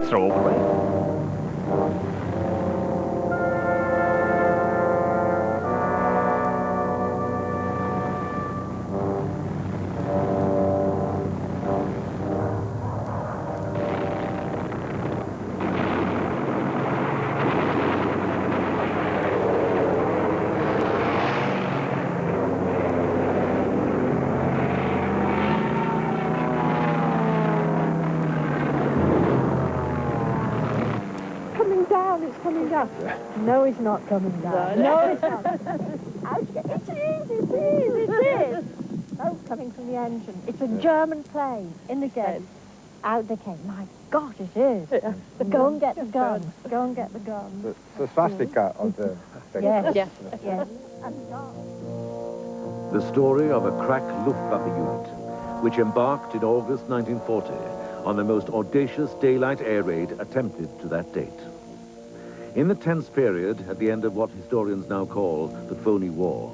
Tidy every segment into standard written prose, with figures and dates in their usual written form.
Throw away. It's coming down. No, it's not coming down. No, it's not. It is. Smoke coming from the engine. It's a German plane in the gate. Out they came. My God, it is. Yeah. Go and get the gun. Go and get the gun. The swastika of the... Yes. The story of a crack Luftwaffe unit, which embarked in August 1940 on the most audacious daylight air raid attempted to that date. In the tense period, at the end of what historians now call the phony war,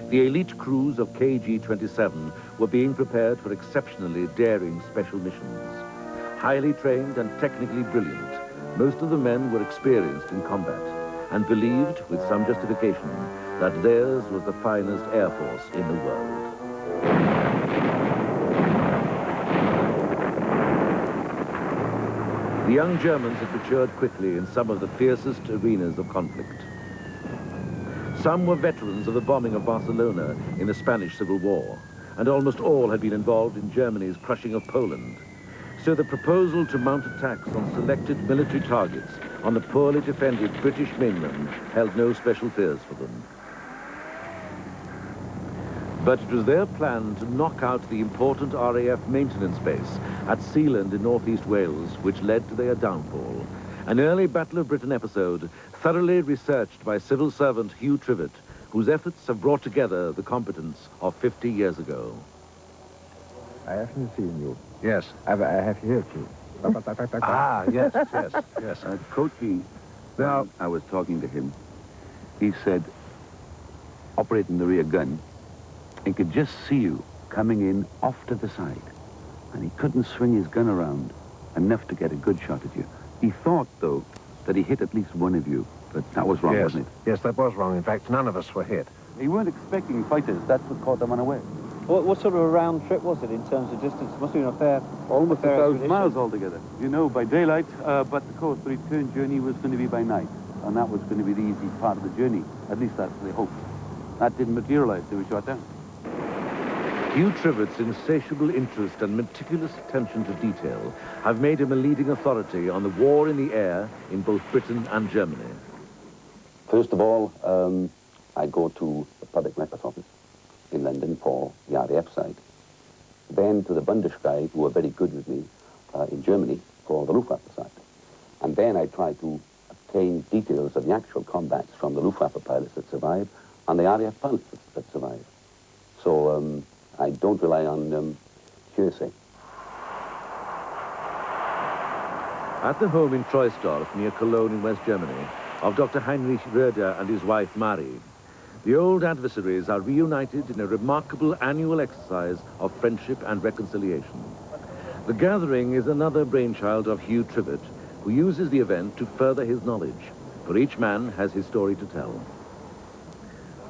the elite crews of KG-27 were being prepared for exceptionally daring special missions. Highly trained and technically brilliant, most of the men were experienced in combat and believed, with some justification, that theirs was the finest air force in the world. The young Germans had matured quickly in some of the fiercest arenas of conflict. Some were veterans of the bombing of Barcelona in the Spanish Civil War, and almost all had been involved in Germany's crushing of Poland. So the proposal to mount attacks on selected military targets on the poorly defended British mainland held no special fears for them. But it was their plan to knock out the important RAF maintenance base at Sealand in northeast Wales which led to their downfall. An early Battle of Britain episode thoroughly researched by civil servant Hugh Trivett, whose efforts have brought together the competence of 50 years ago. I haven't seen you. Yes. I have heard you. Yes. Coachy, now I was talking to him. He said, operating the rear gun, he could just see you coming in off to the side. And he couldn't swing his gun around enough to get a good shot at you. He thought, though, that he hit at least one of you. But that was wrong, wasn't it? Yes, that was wrong. In fact, none of us were hit. He weren't expecting fighters. That's what caught them unaware. What sort of a round trip was it in terms of distance? It must have been a fair... Almost a fair 1,000 miles altogether. You know, by daylight, but of course the return journey was going to be by night. And that was going to be the easy part of the journey. At least that's what they hoped. That didn't materialize. They were shot down. Hugh Trivett's insatiable interest and meticulous attention to detail have made him a leading authority on the war in the air in both Britain and Germany. First of all, I go to the Public Records Office in London for the RAF side. Then to the Bundeswehr, who were very good with me in Germany for the Luftwaffe side. And then I try to obtain details of the actual combats from the Luftwaffe pilots that survived and the RAF pilots that survived. So I don't rely on hearsay. At the home in Troisdorf, near Cologne in West Germany, of Dr. Heinrich Roeder and his wife Marie, the old adversaries are reunited in a remarkable annual exercise of friendship and reconciliation. The gathering is another brainchild of Hugh Trivett, who uses the event to further his knowledge, for each man has his story to tell.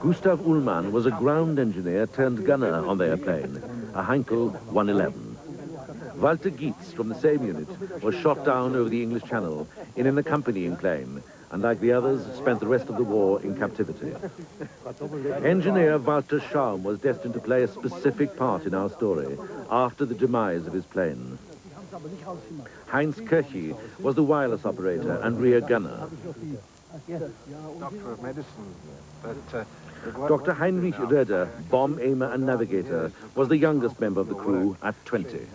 Gustav Ullmann was a ground engineer turned gunner on their plane, a Heinkel 111. Walter Gietz from the same unit was shot down over the English Channel in an accompanying plane, and like the others, spent the rest of the war in captivity. Engineer Walter Schaum was destined to play a specific part in our story after the demise of his plane. Heinz Kirchi was the wireless operator and rear gunner. Doctor of medicine, but... Dr. Heinrich Roeder, bomb aimer and navigator, was the youngest member of the crew at 20.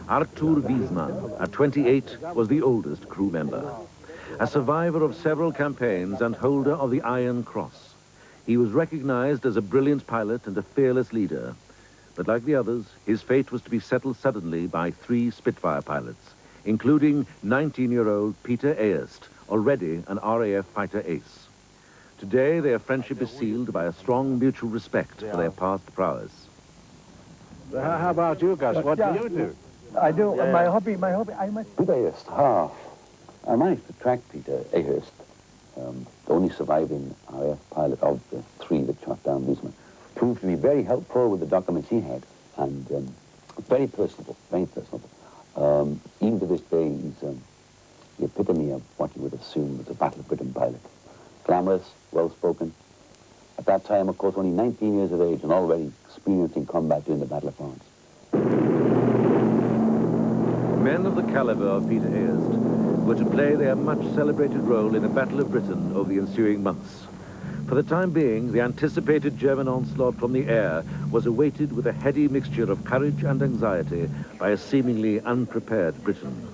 Artur Wiesmann, at 28, was the oldest crew member. A survivor of several campaigns and holder of the Iron Cross, he was recognized as a brilliant pilot and a fearless leader. But like the others, his fate was to be settled suddenly by 3 Spitfire pilots, including 19-year-old Peter Aerst, already an RAF fighter ace. Today, their friendship is sealed by a strong mutual respect for their past prowess. How about you, Gus? What do you do? I do. My hobby, I must... Peter Ahern. I managed to track Peter Ahern, the only surviving RAF pilot of the three that shot down Wiesmann. Proved to be very helpful with the documents he had, and very personable, very personable. Even to this day, he's the epitome of what you would assume was a Battle of Britain pilot. Glamorous, well-spoken. At that time, of course, only 19 years of age and already experienced in combat during the Battle of France. Men of the caliber of Peter Ahern were to play their much celebrated role in the Battle of Britain over the ensuing months. For the time being, the anticipated German onslaught from the air was awaited with a heady mixture of courage and anxiety by a seemingly unprepared Britain.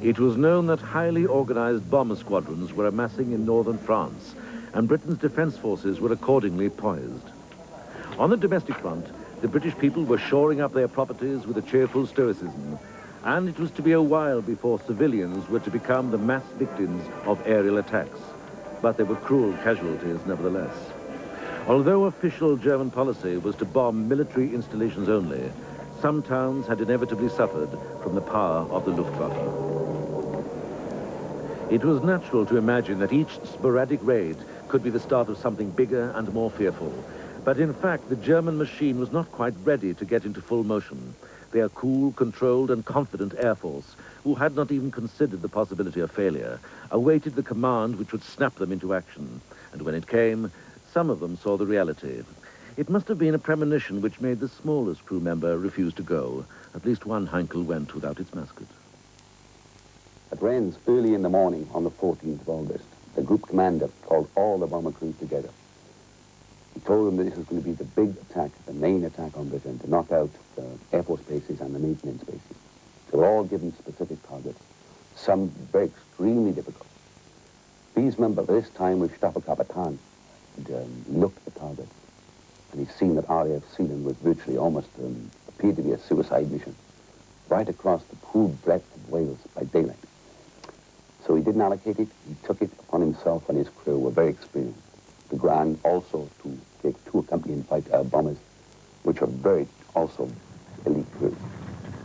It was known that highly organized bomber squadrons were amassing in northern France, and Britain's defense forces were accordingly poised. On the domestic front, the British people were shoring up their properties with a cheerful stoicism, and it was to be a while before civilians were to become the mass victims of aerial attacks. But there were cruel casualties nevertheless. Although official German policy was to bomb military installations only, some towns had inevitably suffered from the power of the Luftwaffe. It was natural to imagine that each sporadic raid could be the start of something bigger and more fearful. But in fact, the German machine was not quite ready to get into full motion. Their cool, controlled and confident Air Force, who had not even considered the possibility of failure, awaited the command which would snap them into action. And when it came, some of them saw the reality. It must have been a premonition which made the smallest crew member refuse to go. At least one Heinkel went without its musket. At Rennes, early in the morning on the 14th of August, the group commander called all the bomber crews together. He told them that this was going to be the big attack, the main attack on Britain, to knock out the Air Force bases and the maintenance bases. They were all given specific targets, some very extremely difficult. Wiesmann, by this time, was Stabelkapitän, and he looked at the targets, and he's seen that RAF Sealand was virtually almost appeared to be a suicide mission, right across the whole breadth of Wales by daylight. So he didn't allocate it, he took it upon himself, and his crew were very experienced. The Grand also to take two accompanying bombers, which are very also elite crews.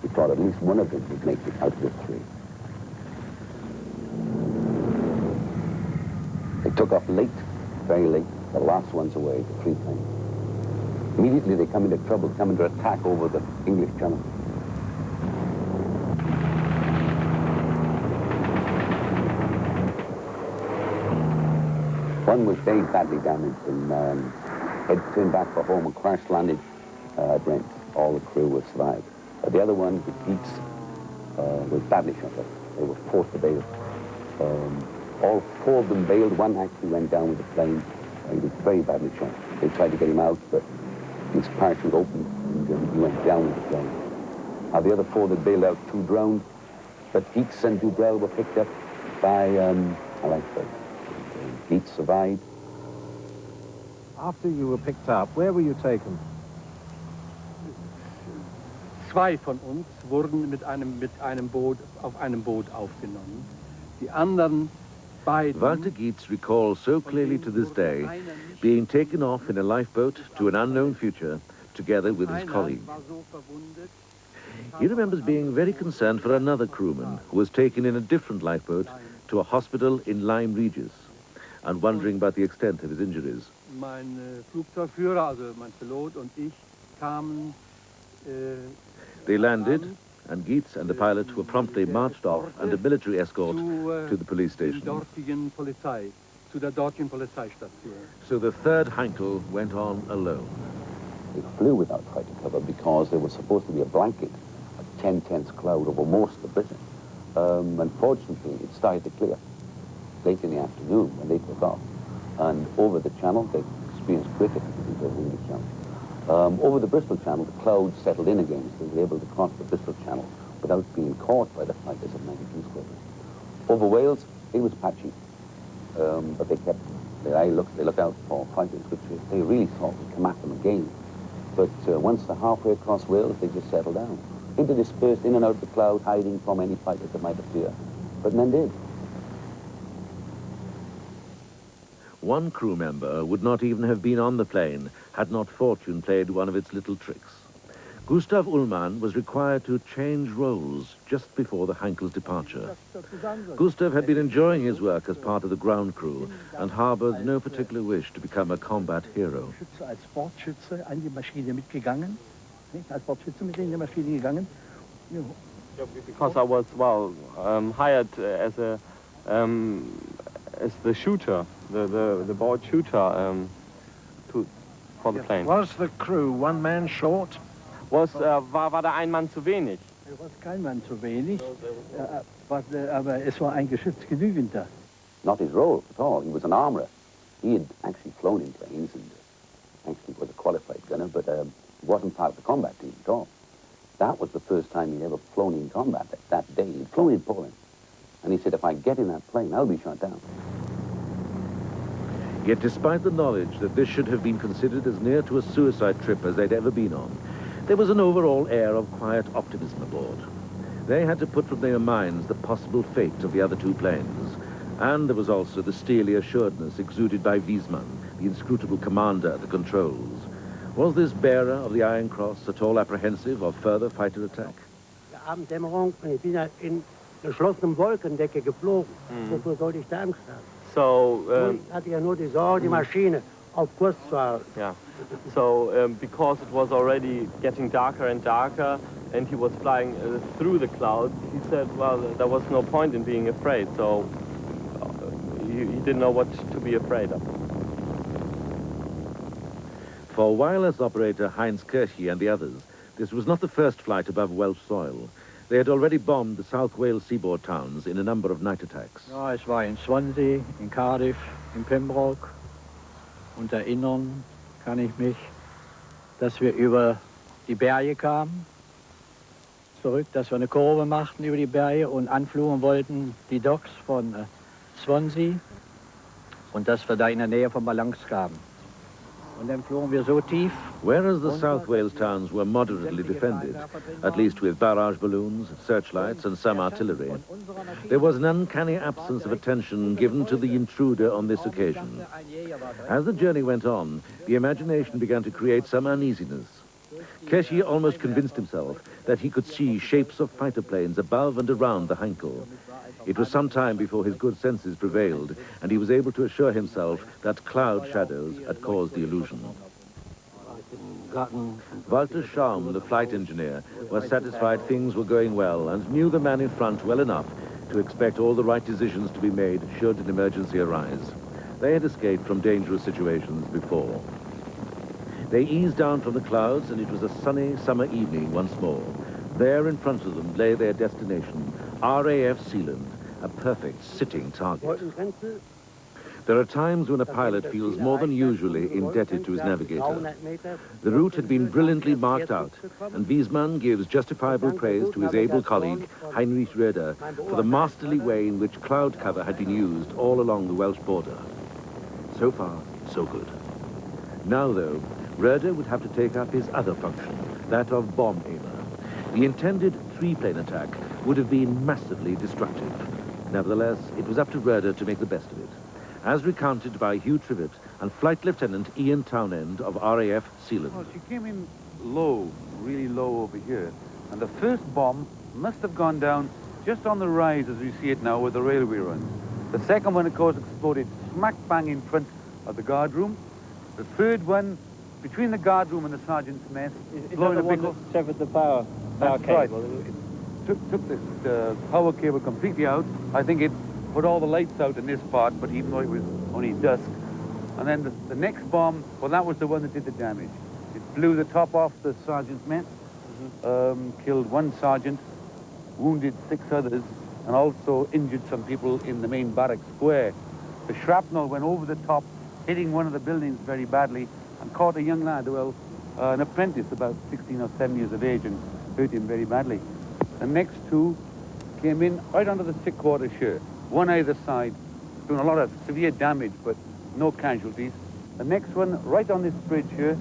He thought at least one of them would make it out of the three. They took off late, very late, the last ones away, the three planes. Immediately they come into trouble, come under attack over the English Channel. One was very badly damaged and had turned back for home and crash landed at Rennes. All the crew were survived. But the other one, the Geats, was badly shot up. They were forced to bail. All four of them bailed. One actually went down with the plane. He was very badly shot. They tried to get him out, but his parachute opened and he went down with the plane. The other four that bailed out, two drowned, but Geats and Dubrel were picked up by a lifeboat. Geats survived. After you were picked up, where were you taken? Zwei von uns wurden auf einem Boot aufgenommen. Die anderen beiden... Walter Geats recalls so clearly to this day being taken off in a lifeboat to an unknown future together with his colleague. He remembers being very concerned for another crewman who was taken in a different lifeboat to a hospital in Lyme Regis and wondering about the extent of his injuries. Mein Flugzeugführer, also mein Pilot und ich, kamen... They landed, and Geats and the pilot were promptly marched off under military escort to the police station. Zu der dortigen Polizeistation. So the third Heinkel went on alone. They flew without fighting cover because there was supposed to be a blanket, a 10-tenths cloud over most of Britain. Unfortunately, it started to clear late in the afternoon when they took off. And over the channel, they experienced great difficulties over the English Channel. Over the Bristol Channel, the clouds settled in again, so they were able to cross the Bristol Channel without being caught by the fighters of 92 Squadron. Over Wales, it was patchy, but they kept their eye they look out for fighters, which they really thought would come at them again. But once they're halfway across Wales, they just settled down, interdispersed in and out of the cloud, hiding from any fighters that might appear. But none did. One crew member would not even have been on the plane had not fortune played one of its little tricks. Gustav Ullmann was required to change roles just before the Heinkel's departure. Gustav had been enjoying his work as part of the ground crew and harbored no particular wish to become a combat hero. Als Bordschütze an die Maschine mitgegangen, nicht? Als Bordschütze mit in die Maschine gegangen. Because I was, well, hired as the shooter, the board shooter for the plane. Was the crew one man short? War der ein Mann zu wenig? Er war kein Mann zu wenig, aber es war ein Geschütz genügend da. Not his role at all. He was an armourer. He had actually flown in planes and actually was a qualified gunner, but wasn't part of the combat team at all. That was the first time he'd ever flown in combat that day. He'd flown in Poland. And he said, if I get in that plane, I'll be shot down. Yet despite the knowledge that this should have been considered as near to a suicide trip as they'd ever been on, there was an overall air of quiet optimism aboard. They had to put from their minds the possible fate of the other two planes. And there was also the steely assuredness exuded by Wiesmann, the inscrutable commander at the controls. Was this bearer of the Iron Cross at all apprehensive of further fighter attack? Abenddämmerung, ich bin ja in geschlossenem Wolkendecke geflogen. Wofür sollte ich da Angst haben? So, Ich hatte ja nur die Sorge, die Maschine auf Kurs zu halten. yeah. So, because it was already getting darker and darker, and he was flying through the clouds, he said, well, there was no point in being afraid, so he didn't know what to be afraid of. For wireless operator Heinz Kirchie and the others, this was not the first flight above Welsh soil. They had already bombed the South Wales seaboard towns in a number of night attacks. Ja, es war in Swansea, in Cardiff, in Pembroke. Und erinnern kann ich mich, dass wir über die Berge kamen, zurück, dass wir eine Kurve machten über die Berge und anflugen wollten die Docks von Swansea und dass wir da in der Nähe von Balance kamen. Und dann flogen wir so tief. Whereas the South Wales towns were moderately defended, at least with barrage balloons, searchlights and some artillery, there was an uncanny absence of attention given to the intruder on this occasion. As the journey went on, the imagination began to create some uneasiness. Kirchie almost convinced himself that he could see shapes of fighter planes above and around the Heinkel. It was some time before his good senses prevailed, and he was able to assure himself that cloud shadows had caused the illusion. Walter Schaum, the flight engineer, was satisfied things were going well and knew the man in front well enough to expect all the right decisions to be made should an emergency arise. They had escaped from dangerous situations before. They eased down from the clouds, and it was a sunny summer evening once more. There in front of them lay their destination, RAF Sealand, a perfect sitting target. There are times when a pilot feels more than usually indebted to his navigator. The route had been brilliantly marked out, and Wiesmann gives justifiable praise to his able colleague, Heinrich Roeder, for the masterly way in which cloud cover had been used all along the Welsh border. So far, so good. Now, though, Roeder would have to take up his other function, that of bomb aimer. The intended three-plane attack would have been massively destructive. Nevertheless, it was up to Roeder to make the best of it, as recounted by Hugh Trivett and Flight Lieutenant Ian Townend of RAF Sealand. Well, she came in low, really low over here, and the first bomb must have gone down just on the rise as we see it now where the railway runs. The second one, of course, exploded smack bang in front of the guard room. The third one, between the guard room and the sergeant's mess, blowing a big hole. Severed the power That's cable. Right. It took the power cable completely out. I think it put all the lights out in this part, but even though it was only dusk. And then the next bomb, well, that was the one that did the damage. It blew the top off the sergeant's mess, killed one sergeant, wounded 6 others, and also injured some people in the main barrack square. The shrapnel went over the top, hitting one of the buildings very badly, and caught a young lad, well, an apprentice about 16 or 17 years of age, and hurt him very badly. The next two came in right under the sick quarters here, one either side, doing a lot of severe damage, but no casualties. The next one right on this bridge here,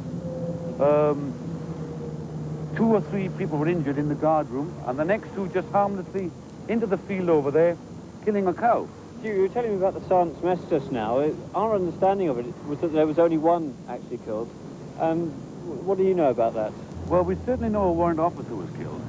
2 or 3 people were injured in the guard room, and the next two just harmlessly into the field over there, killing a cow. You were telling me about the sergeant's mess just now. Our understanding of it was that there was only one actually killed. What do you know about that? Well, we certainly know a warrant officer was killed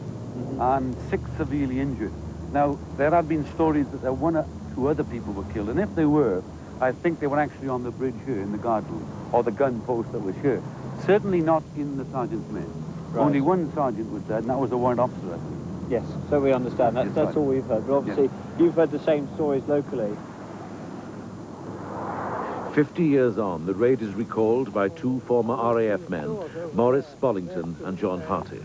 and 6 severely injured. Now, there have been stories that 1 or 2 other people were killed, and if they were, I think they were actually on the bridge here in the guard room, or the gun post that was here. Certainly not in the sergeant's men. Right. Only 1 sergeant was dead, and that was a warrant officer, I think. Yes, so we understand. That's right. all we've heard. But obviously, you've heard the same stories locally. 50 years on, the raid is recalled by 2 former RAF men, Maurice Bollington and John Harty.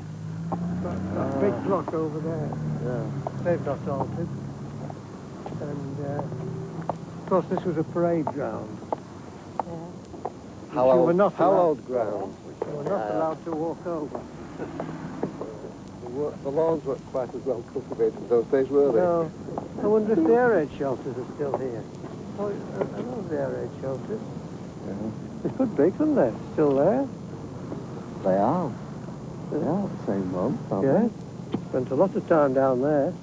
That big block over there. Yeah. They've not altered. And, of course, this was a parade ground. Yeah. Hallowed ground. Which you were not allowed to walk over. The lawns weren't quite as well cultivated in those days, were they? No. I wonder if the air raid shelters are still here. Oh, I know the air raid shelters. Yeah. They could be, couldn't they? Still there? They are. They are the same ones, aren't Yeah. Spent a lot of time down there.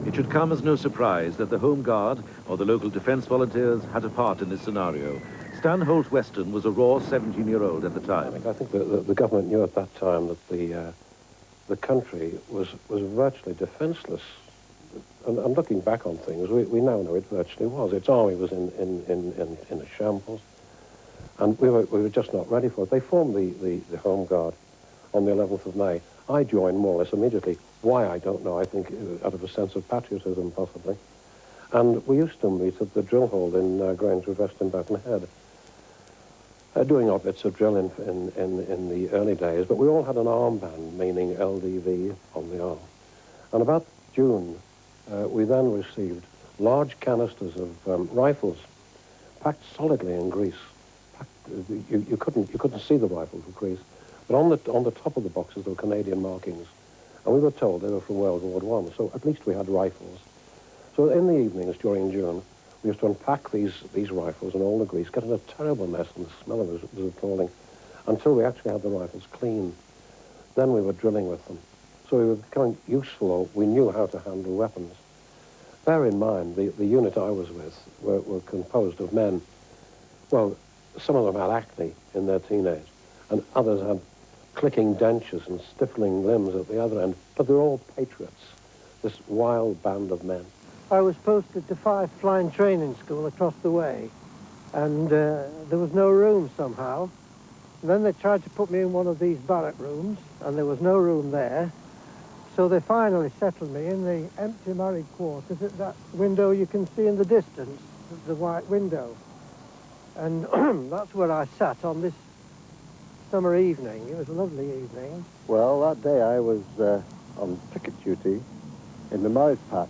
It should come as no surprise that the Home Guard or the local defence volunteers had a part in this scenario. Stan Holt Weston was a raw 17-year-old at the time. I think the government knew at that time that the country was virtually defenceless. And looking back on things, we now know it virtually was. Its army was in a shambles, and we were just not ready for it. They formed the Home Guard on the 11th of May. I joined more or less immediately. Why, I don't know. I think out of a sense of patriotism, possibly. And we used to meet at the drill hall in Grange West in Burton Head, doing our bits of drill in the early days, but we all had an armband, meaning LDV, on the arm. And about June, we then received large canisters of rifles, packed solidly in grease. You couldn't see the rifles with grease, but on the top of the boxes there were Canadian markings, and we were told they were from World War I. So at least we had rifles. So in the evenings during June, we used to unpack these rifles and all the grease, get in a terrible mess, and the smell of it was appalling, until we actually had the rifles clean. Then we were drilling with them. So we were becoming useful, or we knew how to handle weapons. Bear in mind, the unit I was with were composed of men. Well, some of them had acne in their teenage, and others had clicking dentures and stiffling limbs at the other end, but they're all patriots, this wild band of men. I was posted to 5 Flying Training School across the way, and there was no room somehow. And then they tried to put me in one of these barrack rooms, and there was no room there. So they finally settled me in the empty married quarters at that window you can see in the distance, the white window. And that's where I sat on this summer evening. It was a lovely evening. Well, that day I was on picket duty in the married patch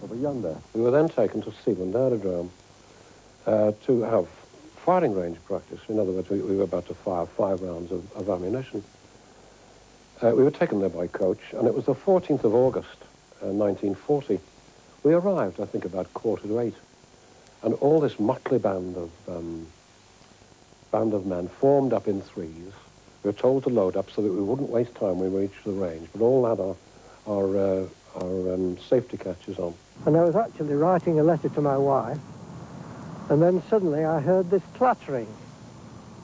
over yonder. We were then taken to Sealand Aerodrome to have firing range practice. In other words, we were about to fire 5 rounds of ammunition. We were taken there by coach, and it was the 14th of August, 1940. We arrived, I think, about 7:45, and all this motley band of men formed up in threes. We were told to load up so that we wouldn't waste time when we reached the range, but all had our safety catches on. And I was actually writing a letter to my wife, and then suddenly I heard this clattering.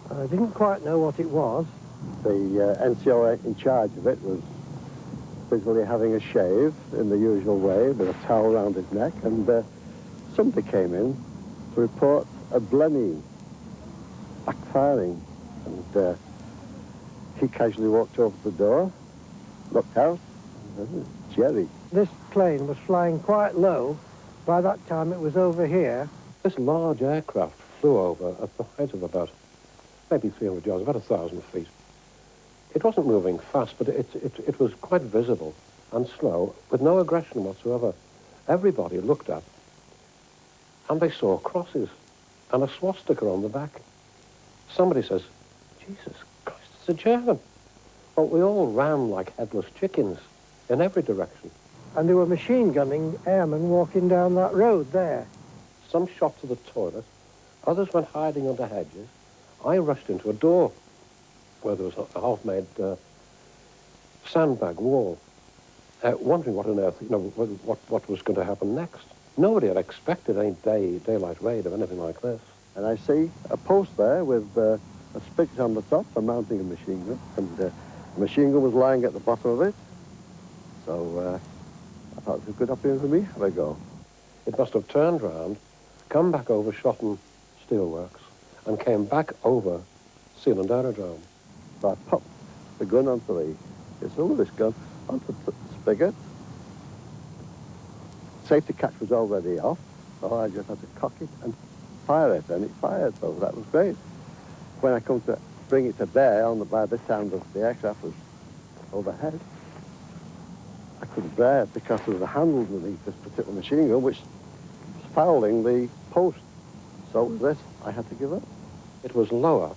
I didn't quite know what it was. The NCO in charge of it was busily having a shave in the usual way with a towel around his neck, and somebody came in to report a blenny backfiring, and he casually walked over to the door, looked out, and Jerry. This plane was flying quite low. By that time it was over here. This large aircraft flew over at the height of about maybe 300 yards, about 1,000 feet. It wasn't moving fast, but it was quite visible and slow, with no aggression whatsoever. Everybody looked up, and they saw crosses and a swastika on the back. Somebody says, "Jesus Christ, it's a German." Well, we all ran like headless chickens in every direction. And they were machine gunning airmen walking down that road there. Some shot to the toilet, others went hiding under hedges. I rushed into a door where there was a half-made sandbag wall, wondering what on earth, what was going to happen next. Nobody had expected any daylight raid of anything like this. And I see a post there with a spigot on the top for mounting a machine gun, and the machine gun was lying at the bottom of it. So I thought it was a good opportunity for me to have a go. It must have turned round, come back over Shotton Steelworks, and came back over Sealand Aerodrome. So I popped the gun onto this gun onto the spigot. Safety catch was already off, so I just had to cock it and fire it, and it fired, so that was great. When I come to bring it to bear, by this time the aircraft was overhead, I couldn't bear it because there was a handle underneath this particular machine gun which was fouling the post. So with this, I had to give up. It was lower.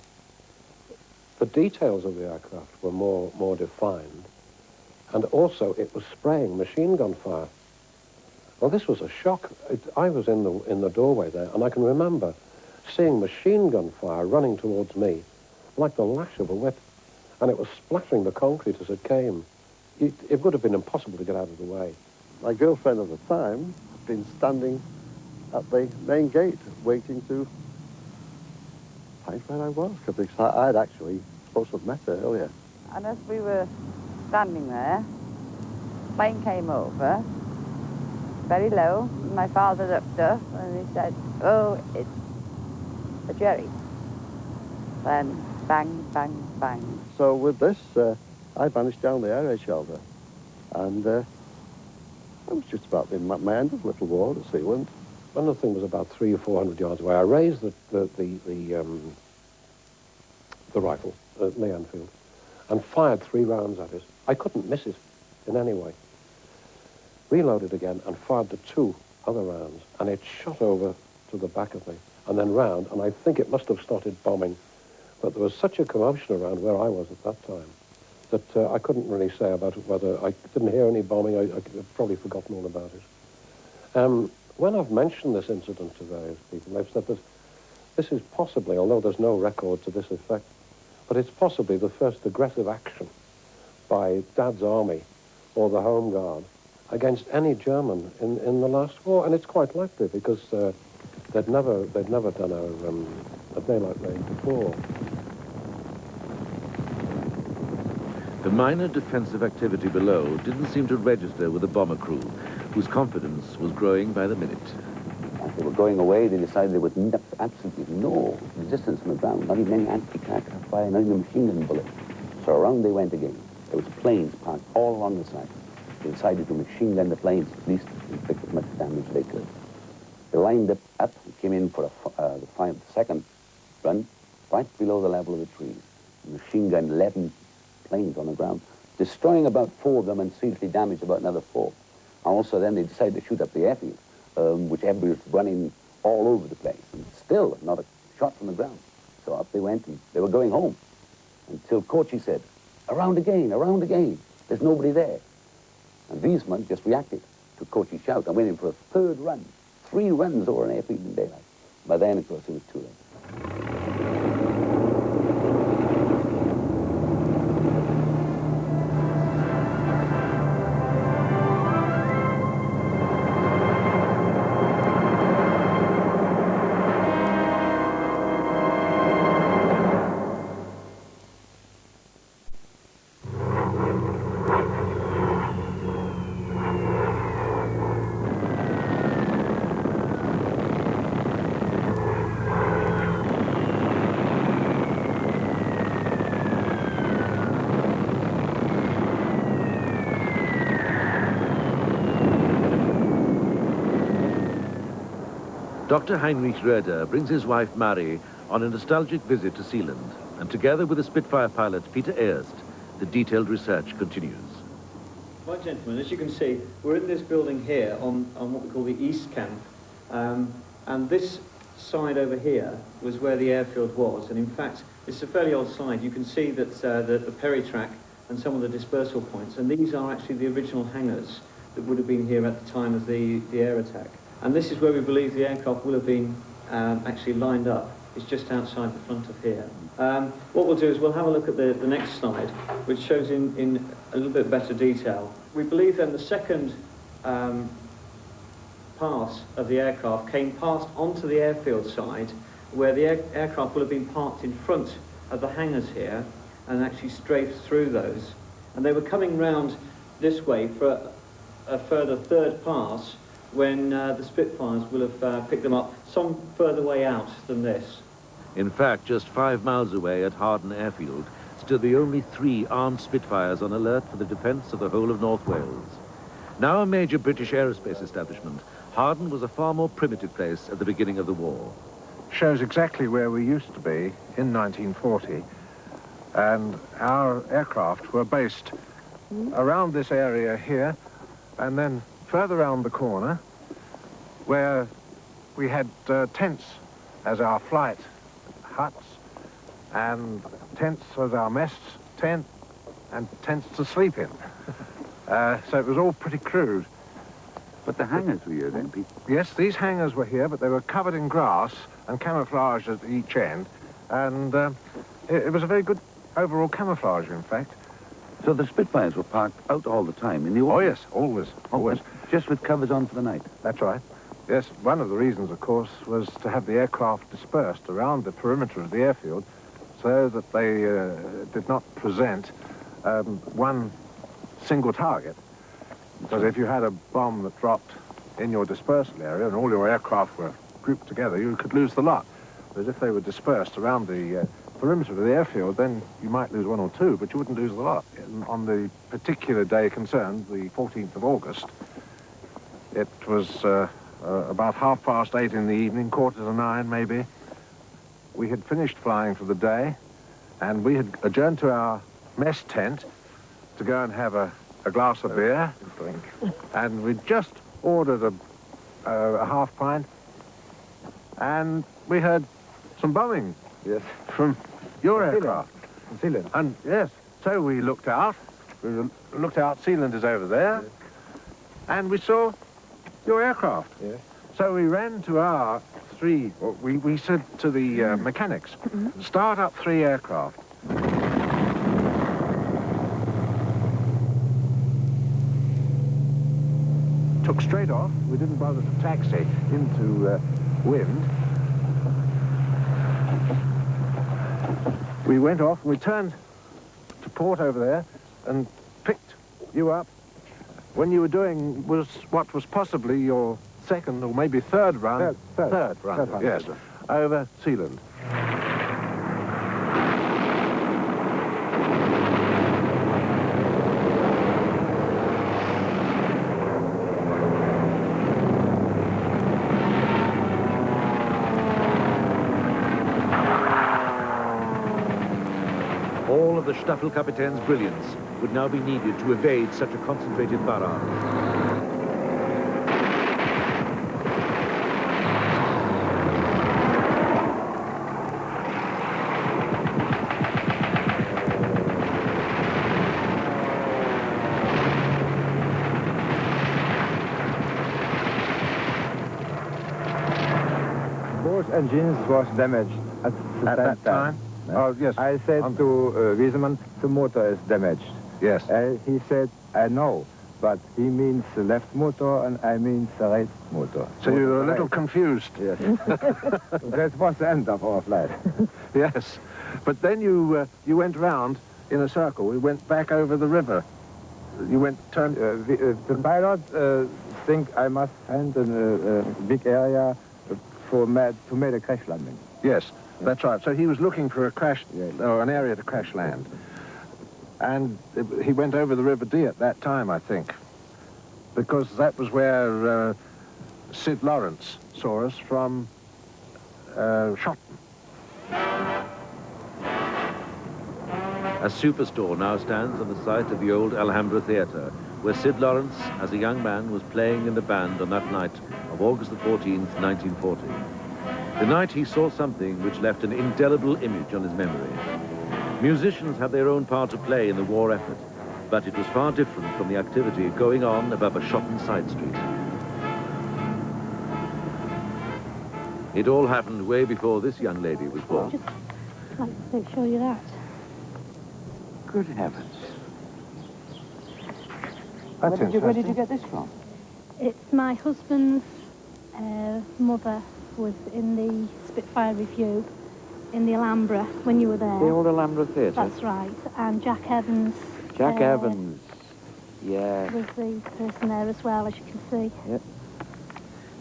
The details of the aircraft were more defined, and also it was spraying machine gun fire. Well, this was a shock. I was in the doorway there, and I can remember seeing machine gun fire running towards me like the lash of a whip, and it was splattering the concrete as it came. It would have been impossible to get out of the way. My girlfriend at the time had been standing at the main gate waiting to find where I was, because I had actually supposed to have met her earlier. And as we were standing there, plane came over, very low. My father looked up and he said, "Oh, it's a Jerry." Then bang, bang, bang. So with this, I vanished down the air raid shelter, and I was just about in my end of Little Ward at Sealand. Another thing was about 300 or 400 yards away. I raised the rifle, Lee Enfield, and fired 3 rounds at it. I couldn't miss it in any way. Reloaded again and fired the 2 other rounds, and it shot over to the back of me and then round, and I think it must have started bombing. But there was such a commotion around where I was at that time that I couldn't really say about it, whether I didn't hear any bombing. I've probably forgotten all about it. When I've mentioned this incident to various people, they've said that this is possibly, although there's no record to this effect, but it's possibly the first aggressive action by Dad's army or the Home Guard against any German in the last war, and it's quite likely because they'd never done a daylight raid before. The minor defensive activity below didn't seem to register with the bomber crew, whose confidence was growing by the minute. As they were going away, they decided there was absolutely no resistance on the ground, not even any anti-aircraft fire, not even machine gun bullets. So around they went again. There was planes parked all along the side. They decided to machine gun the planes, at least inflict as much damage as they could. They lined up and came in for the second run, right below the level of the trees. The machine gun 11 planes on the ground, destroying about 4 of them and seriously damaged about another 4. And also then they decided to shoot up the airfield, which everybody was running all over the place. And still not a shot from the ground. So up they went, and they were going home. Until Kochi said, around again, there's nobody there. And Wiesmann just reacted to Kochi's shout and went in for a 3rd run. 3 runs over an airfield in daylight. By then, of course, it was too late. Dr. Heinrich Roeder brings his wife, Marie, on a nostalgic visit to Sealand, and together with the Spitfire pilot, Peter Erst, the detailed research continues. Right, gentlemen, as you can see, we're in this building here on what we call the East Camp, and this side over here was where the airfield was, and in fact, it's a fairly old side. You can see that the Perry track and some of the dispersal points, and these are actually the original hangars that would have been here at the time of the air attack. And this is where we believe the aircraft will have been actually lined up. It's just outside the front of here. What we'll do is we'll have a look at the next slide, which shows in a little bit better detail. We believe then the second pass of the aircraft came past onto the airfield side, where the aircraft will have been parked in front the hangars here and actually strafed through those. And they were coming round this way for a further third pass when the Spitfires will have picked them up some further way out than this. In fact, just 5 miles away at Harden Airfield stood the only 3 armed Spitfires on alert for the defence of the whole of North Wales. Now a major British aerospace establishment, Harden was a far more primitive place at the beginning of the war. Shows exactly where we used to be in 1940, and our aircraft were based around this area here, and then further around the corner, where we had tents as our flight huts, and tents as our mess tent, and tents to sleep in. So it was all pretty crude. But the hangars were here then, Pete? Yes, these hangars were here, but they were covered in grass and camouflaged at each end, and it was a very good overall camouflage, in fact. So the Spitfires were parked out all the time in the open? Oh, yes, always, always. Just with covers on for the night? That's right. Yes, one of the reasons, of course, was to have the aircraft dispersed around the perimeter of the airfield so that they did not present one single target. Because if you had a bomb that dropped in your dispersal area and all your aircraft were grouped together, you could lose the lot. Whereas if they were dispersed around the perimeter of the airfield, then you might lose 1 or 2, but you wouldn't lose the lot. And on the particular day concerned, the 14th of August, it was about 8:30 in the evening, 8:45 maybe. We had finished flying for the day, and we had adjourned to our mess tent to go and have a glass of beer, and we just ordered a half pint, and we heard some bombing. Yes, from your aircraft. From Sealand. And yes, so we looked out. Sealand is over there, and we saw your aircraft. Yes. So we ran to our 3. We said to the mechanics, start up 3 aircraft. Took straight off. We didn't bother to taxi into wind. We went off and we turned to port over there and picked you up when you were doing what was possibly your 2nd or maybe 3rd run. Third run, yes, over Sealand. All of the Staffelkapitän's brilliance would now be needed to evade such a concentrated barrage. Both engines was damaged at that time. Oh, yes. I said to Wiesemann, the motor is damaged. Yes. He said, I know, but he means the left motor and I mean the right motor. So you were a little confused. Yes. That was the end of our flight. Yes. But then you went round in a circle. We went back over the river. You turned... the pilot think I must find a big area to make a crash landing. Yes. That's right. So he was looking for a crash, or an area to crash land. And he went over the River Dee at that time, I think, because that was where Sid Lawrence saw us from Shotton. A superstore now stands on the site of the old Alhambra Theatre, where Sid Lawrence, as a young man, was playing in the band on that night of August the 14th, 1940. The night he saw something which left an indelible image on his memory. Musicians had their own part to play in the war effort, but it was far different from the activity going on above a Shotton side street. It all happened way before this young lady was born. Just like to show you that. Good heavens. Where did you get this from? It's my husband's mother was in the Spitfire Review, in the Alhambra when you were there. The old Alhambra Theatre? That's right. And Jack Evans. Jack Evans. Yeah. Was the person there as well, as you can see. Yep.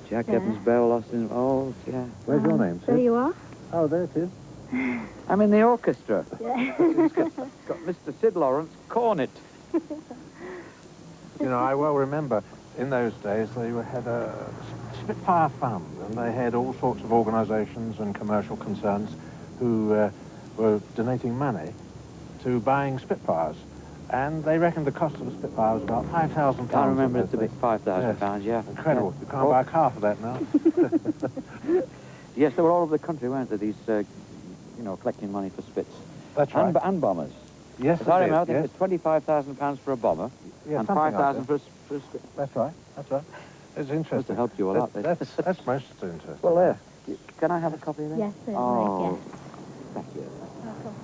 Jack Evans, Bell, Austin. Oh, yeah. Where's your name, There you are. Oh, there it is. I'm in the orchestra. Yeah. got Mr. Sid Lawrence, cornet. You know, I well remember in those days they had a Spitfire Fund, and they had all sorts of organisations and commercial concerns who were donating money to buying Spitfires. And they reckoned the cost of a Spitfire was about £5,000. I remember it to be £5,000, yeah. Incredible. You can't buy a car for that now. Yes, they were all over the country, weren't they, these, you know, collecting money for Spits. That's right. And bombers. Yes, As I remember, I think it was £25,000 for a bomber, yeah, and £5,000 for a Spit. That's right, that's right. It's interesting. Must have helped you a lot. That's most interesting. Well, there. Can I have a copy of that? Yes, certainly, Oh, yes. thank you. Welcome.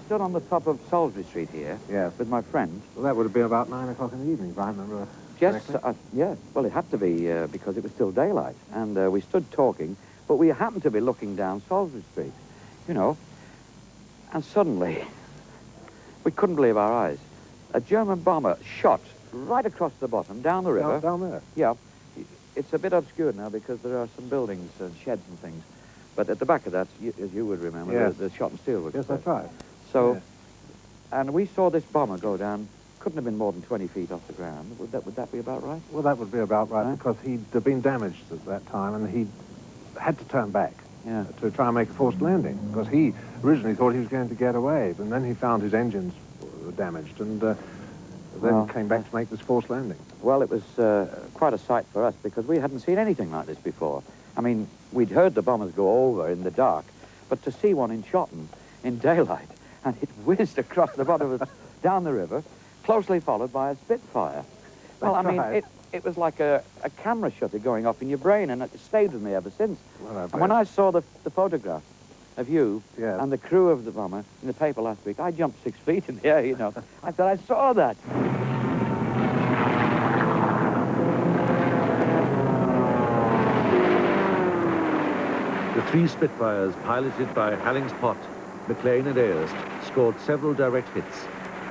Stood on the top of Salisbury Street here, yes, with my friend. Well, that would have been about 9 o'clock in the evening, if I remember Yes, correctly. yeah. Well, it had to be because it was still daylight, and we stood talking, but we happened to be looking down Salisbury Street, you know, and suddenly we couldn't believe our eyes. A German bomber shot right across the bottom, down the river. Down there? Yeah. It's a bit obscured now because there are some buildings and sheds and things, but at the back of that, as you would remember, yes, the shot and steel was. Yes, that's right. So, yes, and we saw this bomber go down. Couldn't have been more than 20 feet off the ground. Would that be about right? Well, that would be about right, because he'd been damaged at that time, and he had to turn back to try and make a forced landing, because he originally thought he was going to get away, but then he found his engines were damaged, and then came back to make this forced landing. Well, it was quite a sight for us, because we hadn't seen anything like this before. I mean, we'd heard the bombers go over in the dark, but to see one in Shotton in daylight, and it whizzed across the bottom of down the river, closely followed by a Spitfire. Well, I mean, it was like a camera shutter going off in your brain, and it stayed with me ever since. Well, and when I saw the photograph of you and the crew of the bomber in the paper last week, I jumped 6 feet in the air, you know. I said, I saw that. The 3 Spitfires, piloted by Hallings Pott, McLean and Ayerst, scored several direct hits.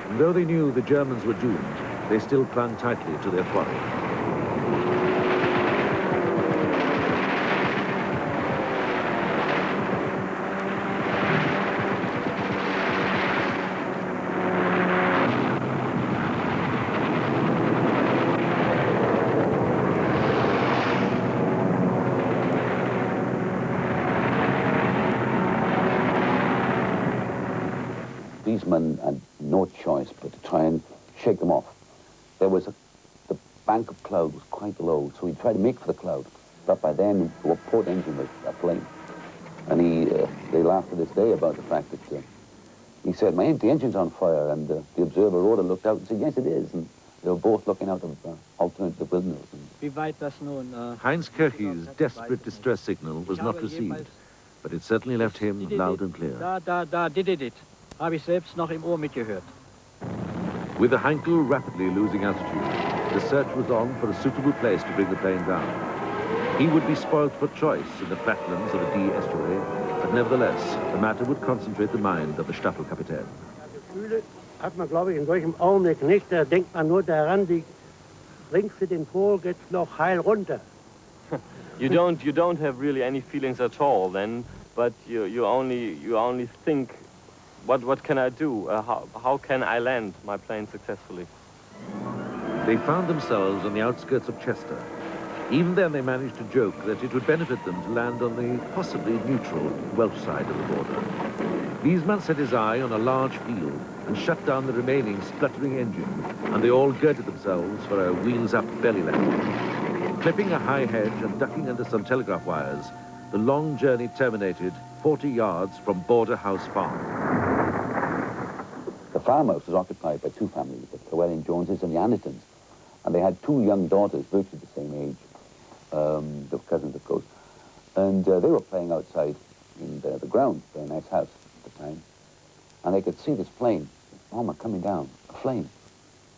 And though they knew the Germans were doomed, they still clung tightly to their quarry. These men had no choice but to try and shake them off. There was the bank of cloud was quite low, so he tried to make for the cloud. But by then, the port engine was aflame. And they laughed to this day about the fact that he said, the engine's on fire, and the observer rowed and looked out and said, yes, it is. And they were both looking out of alternative windows. Heinz Kirch's desperate distress signal was not received, but it certainly left him loud and clear. Da did it. Habe ich selbst noch im Ohr mitgehört. With the Heinkel rapidly losing altitude, the search was on for a suitable place to bring the plane down. He would be spoilt for choice in the flatlands of the Dee estuary, but nevertheless, the matter would concentrate the mind of the Staffelkapitän. Gefühle hat man, glaube ich, in solchem Augenblick nicht. Da denkt man nur daran, die links für den Pol geht's noch heil runter. You don't have really any feelings at all then, but you only think, what can I do? How can I land my plane successfully? They found themselves on the outskirts of Chester. Even then they managed to joke that it would benefit them to land on the possibly neutral Welsh side of the border. Wiesmann set his eye on a large field and shut down the remaining spluttering engine, and they all girded themselves for a wheels-up belly landing. Clipping a high hedge and ducking under some telegraph wires, the long journey terminated 40 yards from Border House Farm. The farmhouse was occupied by 2 families, the Llewellyn Joneses and the Andertons. And they had 2 young daughters, virtually the same age, the cousins, of course. And they were playing outside in the ground, very nice house at the time. And they could see this plane, bomber coming down, a flame.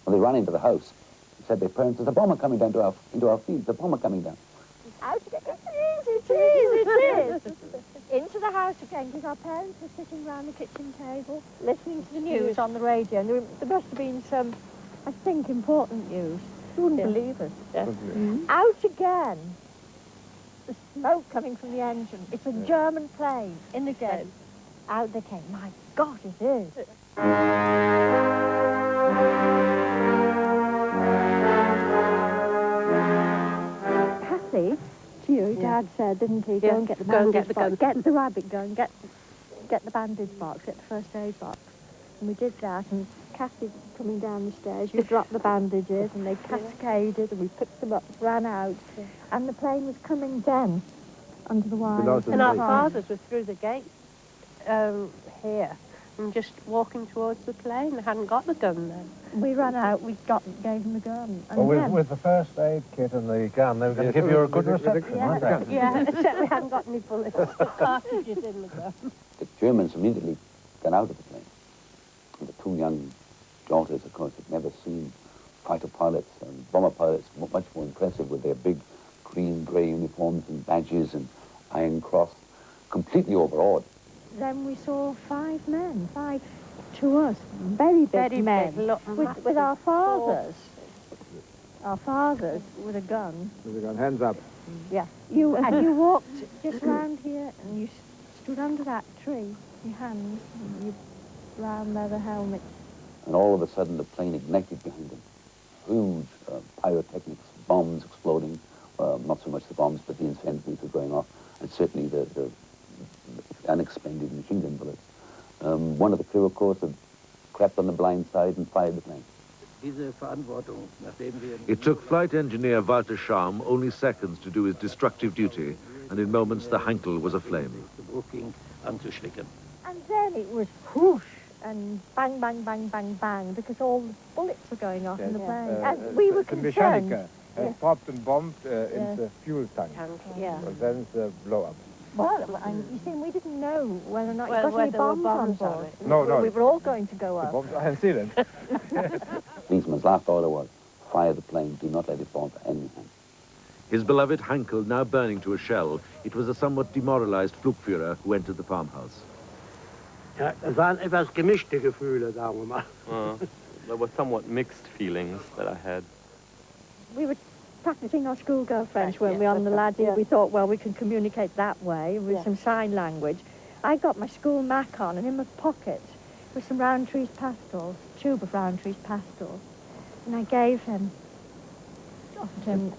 And they ran into the house. Said their parents, there's a bomber coming down into our field, the bomber coming down. It is. into the house again, because our parents were sitting round the kitchen table, listening to the news on the radio, and there must have been some, I think, important news. You wouldn't believe it. Yeah. Out again. The smoke coming from the engine. It's a German plane in the gate. Out they came. My God, it is. Kathy, to you, Dad said, didn't he? Go and get the bandage box. Get the rabbit gun. Get the bandage box. Get the first aid box. And we did that. And Kathy coming down the stairs, you dropped the bandages, and they cascaded, and we picked them up, ran out, and the plane was coming then under the wires. And our fathers were through the gate here, and just walking towards the plane. They hadn't got the gun then. We ran out, we gave them the gun. And well, with the first aid kit and the gun, they were going to give you a good reception, weren't they? Yeah, except we hadn't got any bullets or cartridges in the gun. The Germans immediately got out of the plane. And the two young daughters, of course, had never seen fighter pilots and bomber pilots, much more impressive with their big green-grey uniforms and badges and Iron Cross, completely overawed. Then we saw 5 men, 5 to us, very big men, with our fathers. Our fathers with a gun. With a gun, hands up. Yeah. And you walked just round here and you stood under that tree, your hands, and your brown leather helmet. And all of a sudden the plane ignited behind them. Huge pyrotechnics, bombs exploding, not so much the bombs, but the incendiaries were going off, and certainly the unexpended machine gun bullets. One of the crew, of course, had crept on the blind side and fired the plane. It took flight engineer Walter Schaum only seconds to do his destructive duty, and in moments the Heinkel was aflame. And then it was whoosh, and bang, bang, bang, bang, bang, because all the bullets were going off in the plane. And we were concerned. The mechaniker has popped and bombed in the fuel tank. Yeah. Well, then the blow-up. Well, and you see, we didn't know whether or not you got any bombs on board. No. We were all going to go up. The bombs are in Sealand. Policeman's last order was, fire the plane, do not let it fall to anything. His beloved Heinkel now burning to a shell, it was a somewhat demoralized Flugführer who entered the farmhouse. Ja, es waren etwas gemischte Gefühle, sagen wir mal. There were somewhat mixed feelings that I had. We were practicing our schoolgirl French when we were on the laddie. We thought, well, we can communicate that way with some sign language. I got my school mac on, and in my pocket was some Roundtree's pastels, tube of Roundtree's pastels. And I gave him, offered him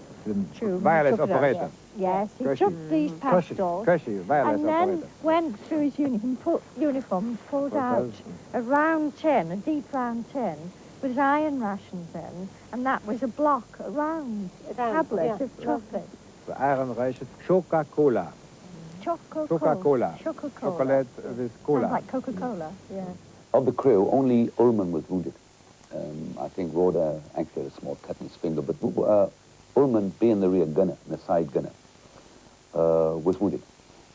tube. Wireless operator. Yes, he took these pastels and then went through his uniform and pulled out a round tin, a deep round tin, with his iron rations in, and that was a block, a round tablet of chocolate. The iron ration, Coca-Cola. Coca-Cola. Chocolate with cola. Sounds like Coca-Cola, yeah. Of the crew, only Ullman was wounded. I think Roda actually had a small cut in his finger, but Ullman, being the rear gunner, the side gunner, was wounded.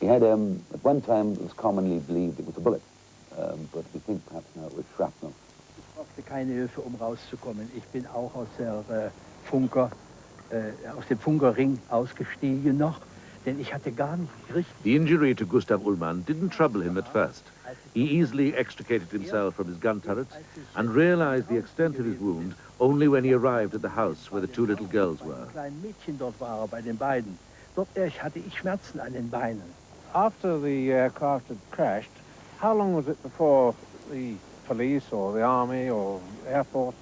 He had, at one time, it was commonly believed it was a bullet, but we think perhaps now it was shrapnel. Ich brauchte keine Hilfe, rauszukommen. Ich bin auch aus dem Funkerring ausgestiegen noch, denn ich hatte gar nicht richtig. The injury to Gustav Ullmann didn't trouble him at first. He easily extricated himself from his gun turrets and realized the extent of his wound only when he arrived at the house where the 2 little girls were. Ein Mädchen dort war bei den beiden. Dort hatte ich Schmerzen an den Beinen. After the aircraft had crashed, how long was it before the police or the army or Air Force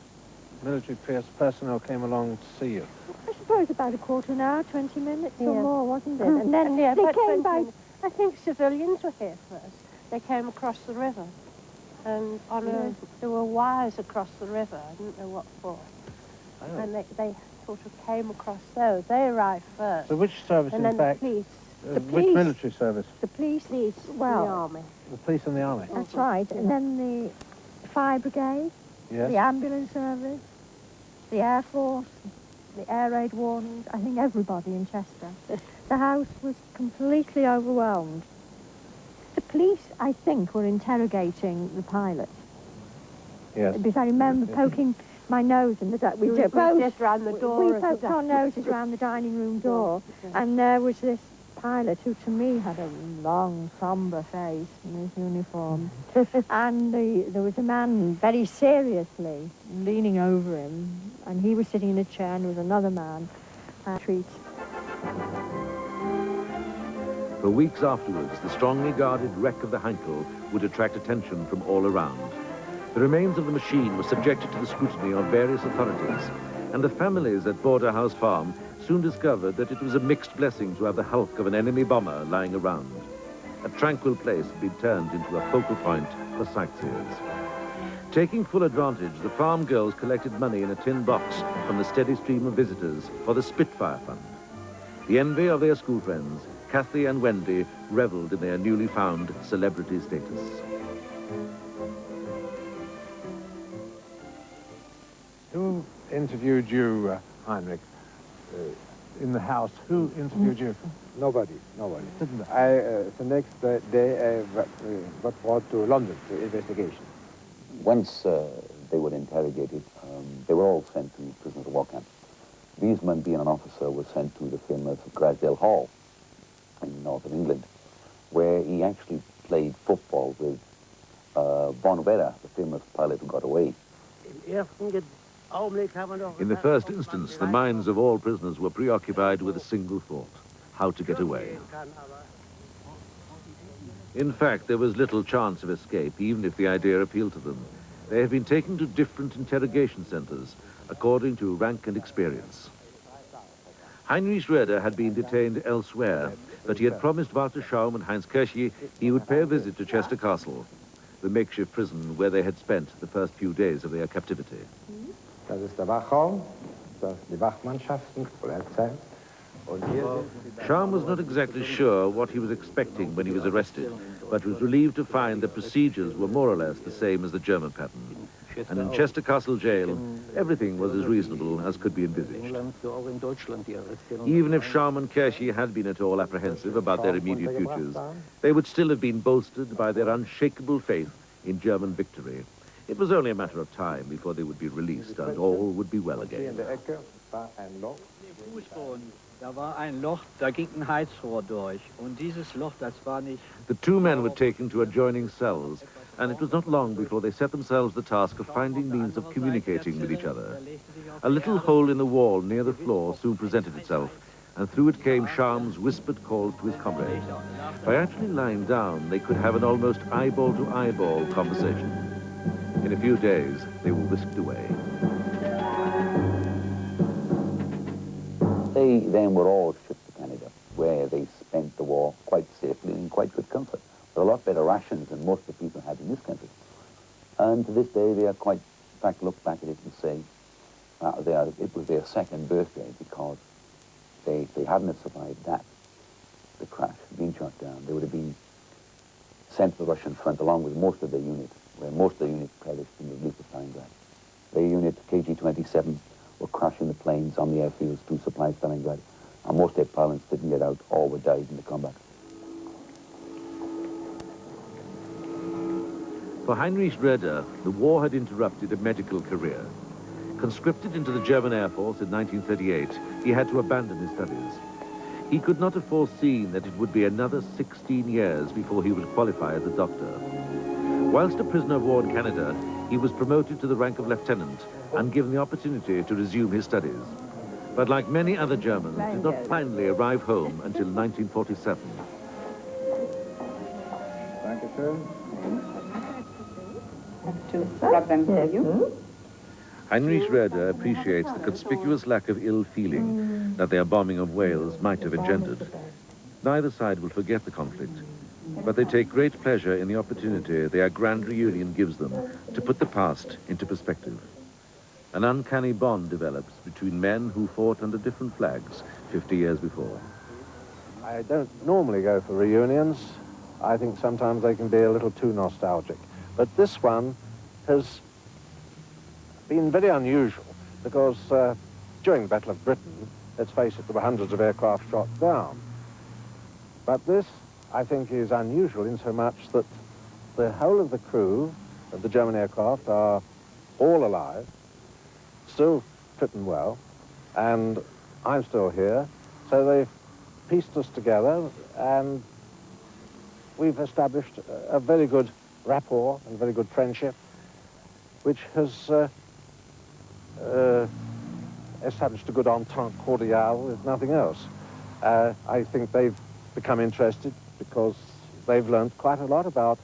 military personnel came along to see you? I suppose about a quarter of an hour, 20 minutes or more, wasn't it? And then they came by... I think civilians were here first. They came across the river, and there were wires across the river. I didn't know what for. Oh. And they sort of came across those. They arrived first. So which service, and in fact? The police. Which military service? The police, the army. The police and the army? That's right. And then the fire brigade, the ambulance service, the Air Force, the air raid wardens, I think everybody in Chester. The house was completely overwhelmed. The police, I think, were interrogating the pilot. Yes. Because I remember poking my nose in the... We just round the door. We poked our noses round the dining room door, and there was this pilot, who to me had a long, sombre face in his uniform. And there was a man very seriously leaning over him, and he was sitting in a chair, and there was another man treat. For weeks afterwards, the strongly guarded wreck of the Heinkel would attract attention from all around. The remains of the machine were subjected to the scrutiny of various authorities, and the families at Border House Farm soon discovered that it was a mixed blessing to have the hulk of an enemy bomber lying around. A tranquil place had been turned into a focal point for sightseers. Taking full advantage, the farm girls collected money in a tin box from the steady stream of visitors for the Spitfire Fund. The envy of their school friends, Kathy and Wendy, revelled in their newly found celebrity status. Who interviewed you, Heinrich, in the house? Who interviewed you? Nobody. The next day I got brought to London to investigation. Once they were interrogated, they were all sent to prisoners of war camps. Wiesman, being an officer, was sent to the famous Grasdale Hall in northern England, where he actually played football with Bonavera, the famous pilot who got away. In the first instance, the minds of all prisoners were preoccupied with a single thought: how to get away. In fact, there was little chance of escape, even if the idea appealed to them. They have been taken to different interrogation centers, according to rank and experience. Heinrich Roeder had been detained elsewhere, but he had promised Walter Schaum and Heinz Kirchi he would pay a visit to Chester Castle, the makeshift prison where they had spent the first few days of their captivity. Das ist der Wachraum, das die Wachmannschaften, Polizei. Schaum was not exactly sure what he was expecting when he was arrested, but was relieved to find the procedures were more or less the same as the German pattern. And in Chester Castle jail, everything was as reasonable as could be envisaged. Even if Schaum and Kirchi had been at all apprehensive about their immediate futures, they would still have been bolstered by their unshakable faith in German victory. It was only a matter of time before they would be released and all would be well again. Da war ein Loch, da ging ein Heizrohr durch. Und dieses Loch, das war nicht... The two men were taken to adjoining cells, and it was not long before they set themselves the task of finding means of communicating with each other. A little hole in the wall near the floor soon presented itself, and through it came Schaum's whispered call to his comrade. By actually lying down, they could have an almost eyeball-to-eyeball conversation. In a few days, they were whisked away. They then were all shipped to Canada, where they spent the war quite safely and in quite good comfort. There are a lot better rations than most of the people had in this country. And to this day, they are quite, in fact, look back at it and say it was their second birthday, because they hadn't survived that, the crash, being shot down. They would have been sent to the Russian front along with most of their unit, where most of the unit perished in the relief of Stalingrad. Their unit, KG-27, were crashing the planes on the airfields to supply Stalingrad, and most of their pilots didn't get out or were died in the combat. For Heinrich Roeder, the war had interrupted a medical career. Conscripted into the German Air Force in 1938, he had to abandon his studies. He could not have foreseen that it would be another 16 years before he would qualify as a doctor. Whilst a prisoner of war in Canada, he was promoted to the rank of lieutenant and given the opportunity to resume his studies. But like many other Germans, did not finally arrive home until 1947. To rub them for you. Heinrich Roeder appreciates the conspicuous lack of ill feeling that their bombing of Wales might have engendered. Neither side will forget the conflict, but they take great pleasure in the opportunity their grand reunion gives them to put the past into perspective. An uncanny bond develops between men who fought under different flags 50 years before. I don't normally go for reunions. I think sometimes they can be a little too nostalgic. But this one has been very unusual because during the Battle of Britain, let's face it, there were hundreds of aircraft shot down. But this, I think, is unusual in so much that the whole of the crew of the German aircraft are all alive, still fit and well, and I'm still here, so they've pieced us together, and we've established a very good rapport and very good friendship, which has established a good entente cordiale, if nothing else. I think they've become interested because they've learned quite a lot about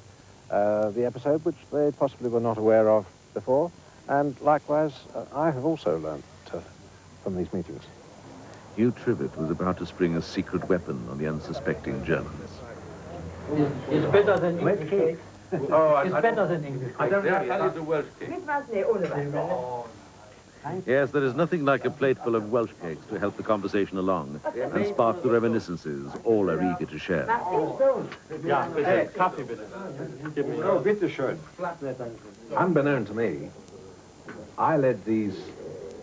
the episode, which they possibly were not aware of before. And likewise, I have also learned from these meetings. Hugh Trivett was about to spring a secret weapon on the unsuspecting Germans. It's better than English cake. Oh, it's better than English cake. I don't know the Welsh cake. Yes, there is nothing like a plateful of Welsh cakes to help the conversation along and spark the reminiscences all are eager to share. Ja, bitte. Kaffee, bitte. Gib mir. Oh, bitte schön. Unbeknown to me, I led these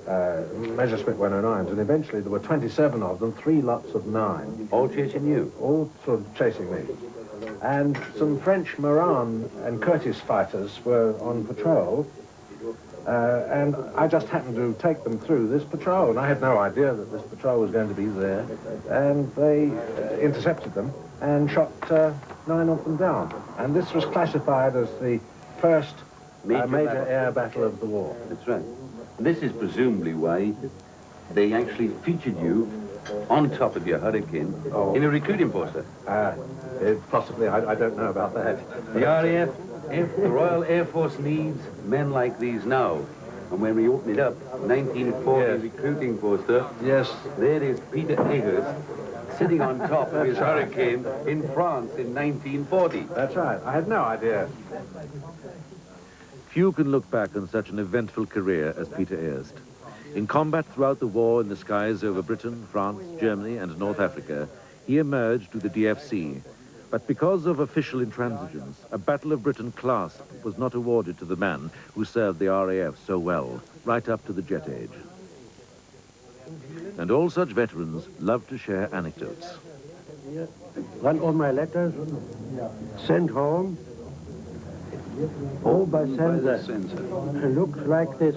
Messerschmitt 109s, and eventually there were 27 of them, 3 lots of 9. All chasing you? All sort of chasing me. And some French Moran and Curtis fighters were on patrol, and I just happened to take them through this patrol, and I had no idea that this patrol was going to be there, and they intercepted them and shot 9 of them down. And this was classified as the first major air battle of the war. That's right. And this is presumably why they actually featured you on top of your Hurricane in a recruiting poster. Possibly, I don't know about that. The RAF, the Royal Air Force needs men like these now. And when we open it up, 1940 recruiting poster, yes, there is Peter Eggers sitting on top of his Hurricane in France in 1940. That's right. I had no idea. Few can look back on such an eventful career as Peter Erst. In combat throughout the war in the skies over Britain, France, Germany and North Africa, he emerged to the DFC. But because of official intransigence, a Battle of Britain clasp was not awarded to the man who served the RAF so well, right up to the jet age. And all such veterans love to share anecdotes. One of my letters sent home, all by sensor. It looks like this.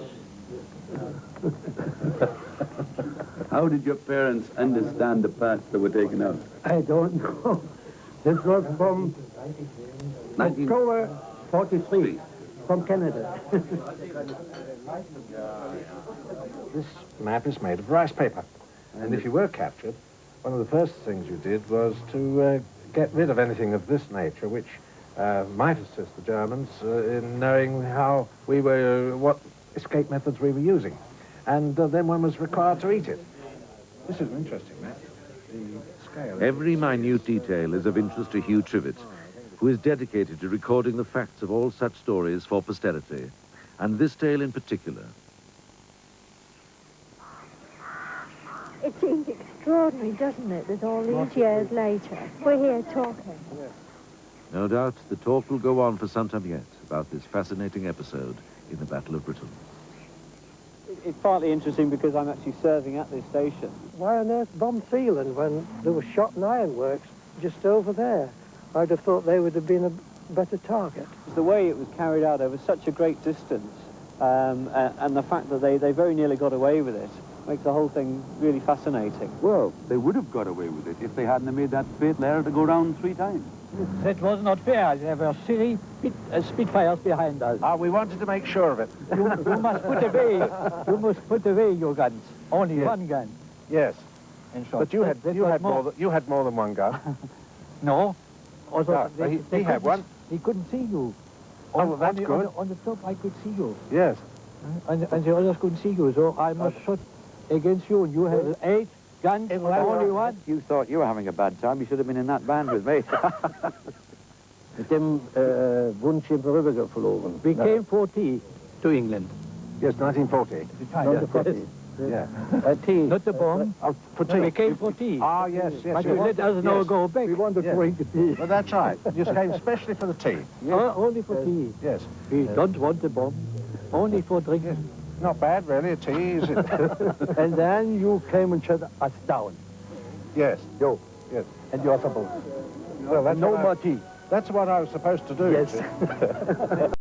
How did your parents understand the parts that were taken out? I don't know. This was from October 43, from Canada. This map is made of rice paper. And if you were captured, one of the first things you did was to get rid of anything of this nature, which might assist the Germans in knowing how we were, what escape methods we were using. And then one was required to eat it. This is an interesting map. The scale. Every minute detail is of interest to Hugh Trivett, who is dedicated to recording the facts of all such stories for posterity, and this tale in particular. It seems extraordinary, doesn't it, that all these years later, we're here talking. No doubt the talk will go on for some time yet about this fascinating episode in the Battle of Britain. It's partly interesting because I'm actually serving at this station. Why on earth bomb Sealand when there was shot and ironworks just over there? I'd have thought they would have been a better target. The way it was carried out over such a great distance, and the fact that they very nearly got away with it, makes the whole thing really fascinating. Well, they would have got away with it if they hadn't made that fatal error to go round 3 times. That was not fair. There were 3 Spitfires behind us. We wanted to make sure of it. You must put away. You must put away your guns. Only one gun. Yes. In short. But you had more than one gun. No. Also, he had one. He couldn't see you. Well, that's good. On the top, I could see you. Yes. And the others couldn't see you, so I must shoot against you. You had 8 guns, only one. You thought you were having a bad time. You should have been in that band with me. Mit dem Wundschiff rübergeflogen. We came 40 to England. Yes, 1940. 1940. Yeah. Not the bomb. For tea. We came for tea. Ah, yes, yes. But you let us now go back. We wanted to drink tea. Well, that's right. You came especially for the tea. Only for tea. Yes. We don't want the bomb. Only for drinking. Not bad, really, a tea, is it? And then you came and shut us down. Yes. Yo. Yes. And you're supposed. Well, that's no more tea. That's what I was supposed to do. Yes.